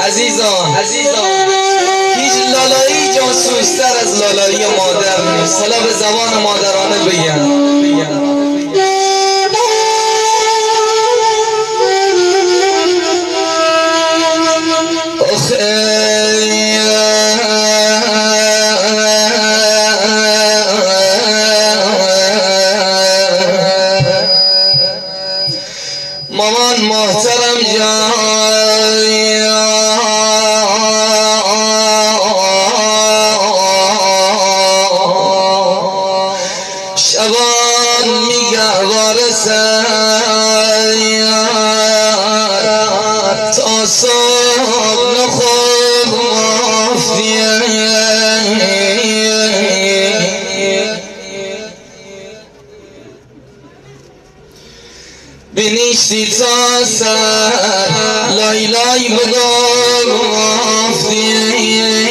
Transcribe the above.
عزیزان هیچ لالایی جاسوستر از لالایی مادر نیست. حالا به زبان مادرانه بگم. مامان محترم جان شبان میگه وارسن تا صبح نخوب مافیه بنیشتی تا سر لای لای بگو مافیه